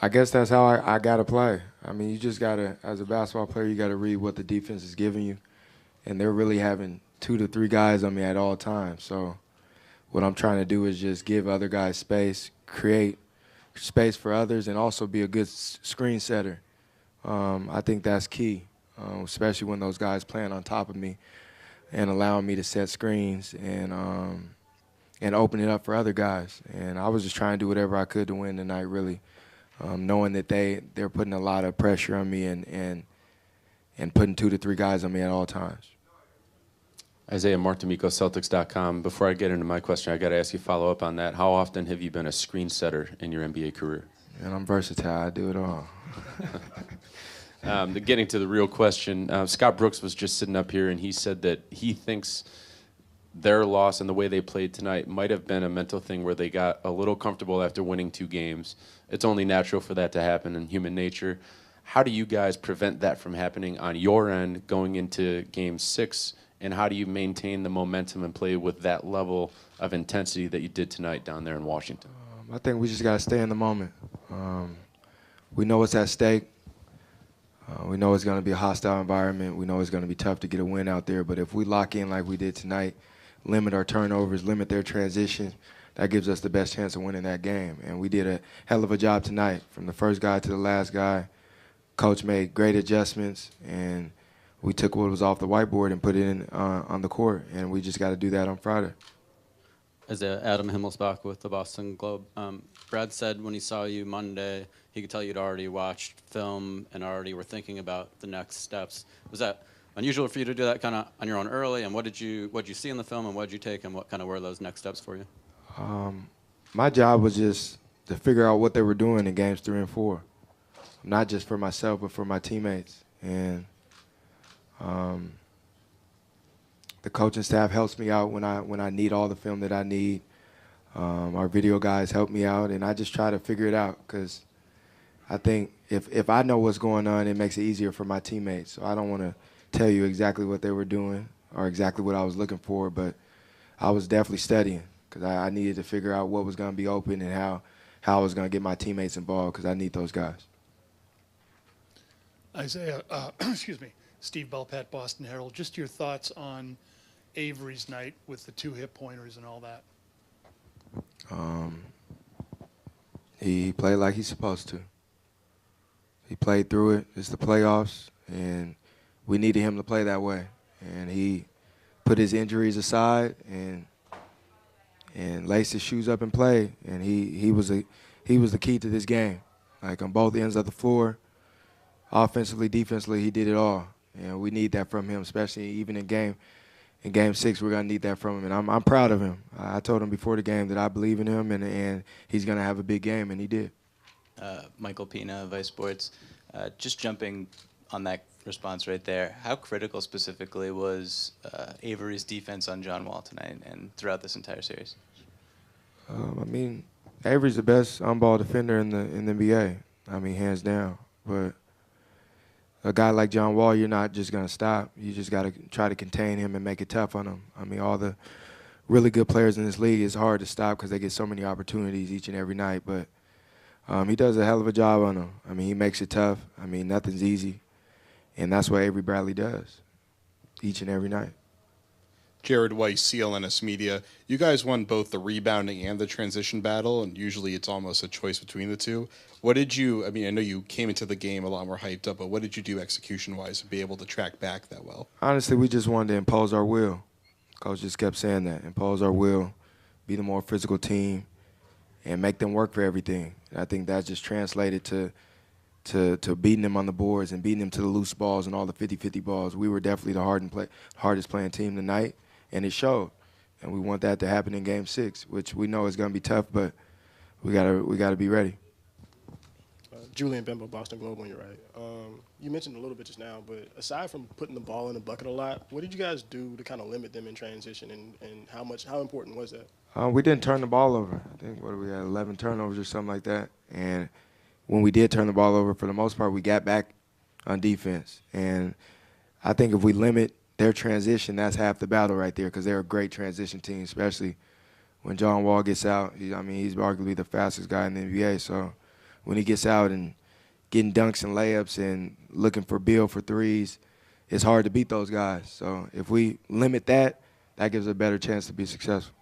I guess that's how I got to play. I mean, you just got to, as a basketball player, you got to read what the defense is giving you. And they're really having 2 to 3 guys on me at all times. So what I'm trying to do is just give other guys space, create space for others, and also be a good screen setter. I think that's key, especially when those guys playing on top of me and allowing me to set screens and open it up for other guys. And I was just trying to do whatever I could to win tonight, really, knowing that they're putting a lot of pressure on me and putting 2 to 3 guys on me at all times. Isaiah Martimico, Celtics.com. Before I get into my question, I got to ask you follow up on that. How often have you been a screen setter in your NBA career? And I'm versatile. I do it all. Getting to the real question, Scott Brooks was just sitting up here, and he said that he thinks their loss and the way they played tonight might have been a mental thing where they got a little comfortable after winning 2 games. It's only natural for that to happen in human nature. How do you guys prevent that from happening on your end going into Game 6? And how do you maintain the momentum and play with that level of intensity that you did tonight down there in Washington? I think we just got to stay in the moment. We know what's at stake. We know it's going to be a hostile environment. We know it's going to be tough to get a win out there. But if we lock in like we did tonight, limit our turnovers, limit their transition, that gives us the best chance of winning that game. And we did a hell of a job tonight, from the first guy to the last guy. Coach made great adjustments, and we took what was off the whiteboard and put it in on the court. And we just got to do that on Friday. As Adam Himmelsbach with the Boston Globe. Brad said when he saw you Monday, he could tell you'd already watched film and already were thinking about the next steps. Was that unusual for you to do that kind of on your own early? And what did you see in the film, and what did you take, and what kind of were those next steps for you? My job was just to figure out what they were doing in games 3 and 4, not just for myself but for my teammates. And the coaching staff helps me out when I need all the film that I need. Our video guys help me out, and I just try to figure it out, because I think if I know what's going on, it makes it easier for my teammates. So I don't want to tell you exactly what they were doing or exactly what I was looking for, but I was definitely studying, because I needed to figure out what was going to be open and how I was going to get my teammates involved, because I need those guys. Isaiah, excuse me, Steve Belpat, Boston Herald. Just your thoughts on Avery's night with the 2 hit pointers and all that. He played like he's supposed to. He played through it. It's the playoffs, and we needed him to play that way. And he put his injuries aside and laced his shoes up and played. And he was the key to this game. Like, on both ends of the floor, offensively, defensively, he did it all. And we need that from him, especially even in Game 6. We're going to need that from him. And I'm proud of him. I told him before the game that I believe in him, and he's going to have a big game, and he did. Michael Pina, Vice Sports. Just jumping on that response right there, how critical specifically was Avery's defense on John Wall tonight and throughout this entire series? I mean, Avery's the best on-ball defender in the NBA. I mean, hands down. But a guy like John Wall, you're not just going to stop. You just got to try to contain him and make it tough on him. I mean, all the really good players in this league, it's hard to stop because they get so many opportunities each and every night. But he does a hell of a job on them. I mean, he makes it tough. I mean, nothing's easy. And that's what Avery Bradley does each and every night. Jared Weiss, CLNS Media. You guys won both the rebounding and the transition battle, and usually it's almost a choice between the two. What did you, I mean, I know you came into the game a lot more hyped up, but what did you do execution-wise to be able to track back that well? Honestly, we just wanted to impose our will. Coach just kept saying that, impose our will, be the more physical team, and make them work for everything. And I think that just translated to beating them on the boards and beating them to the loose balls and all the 50-50 balls. We were definitely the hardest playing team tonight, and it showed. And we want that to happen in Game 6, which we know is going to be tough, but we gotta be ready. Julian Bembo, Boston Globe, when you're right. You mentioned a little bit just now, but aside from putting the ball in the bucket a lot, what did you guys do to kind of limit them in transition, and how important was that? We didn't turn the ball over. I think, we had 11 turnovers or something like that. And when we did turn the ball over, for the most part, we got back on defense. And I think if we limit their transition, that's half the battle right there, because they're a great transition team, especially when John Wall gets out. He's arguably the fastest guy in the NBA. So when he gets out and getting dunks and layups and looking for Bill for threes, it's hard to beat those guys. So if we limit that, that gives us a better chance to be successful.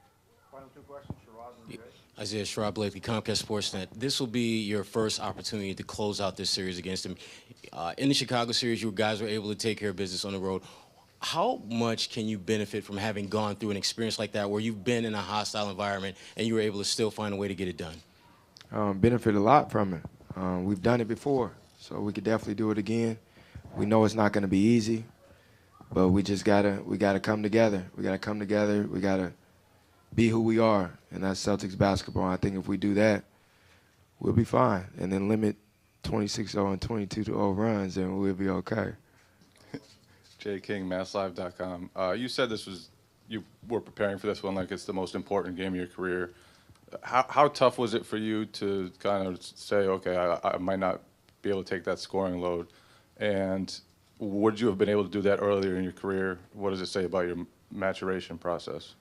Isaiah Sherrod Blakely, Comcast Sportsnet. This will be your first opportunity to close out this series against him. In the Chicago series, you guys were able to take care of business on the road. How much can you benefit from having gone through an experience like that where you've been in a hostile environment and you were able to still find a way to get it done? Benefit a lot from it. We've done it before, so we could definitely do it again. We know it's not going to be easy, but we just gotta come together. We gotta come together. We gotta be who we are, and that's Celtics basketball. I think if we do that, we'll be fine, and then limit 26-0 and 22-0 runs, and we'll be okay. Jay King, MassLive.com. You said you were preparing for this one like it's the most important game of your career. How tough was it for you to kind of say, okay, I might not be able to take that scoring load? And would you have been able to do that earlier in your career? What does it say about your maturation process?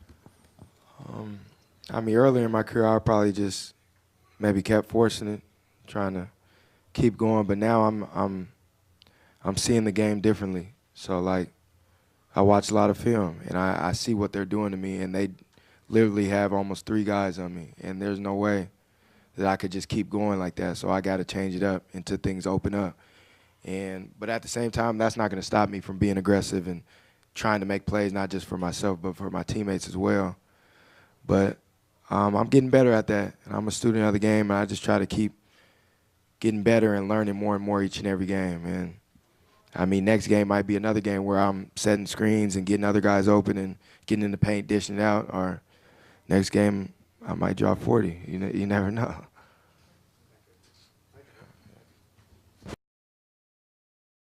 I mean, earlier in my career, I probably just maybe kept forcing it, trying to keep going. But now I'm seeing the game differently. So, like, I watch a lot of film, and I see what they're doing to me, and they literally have almost 3 guys on me, and there's no way that I could just keep going like that. So I got to change it up until things open up. But at the same time, that's not going to stop me from being aggressive and trying to make plays, not just for myself, but for my teammates as well. But I'm getting better at that, and I'm a student of the game, and I just try to keep getting better and learning more and more each and every game. And I mean, next game might be another game where I'm setting screens and getting other guys open and getting in the paint, dishing it out. Or next game, I might drop 40. You never know.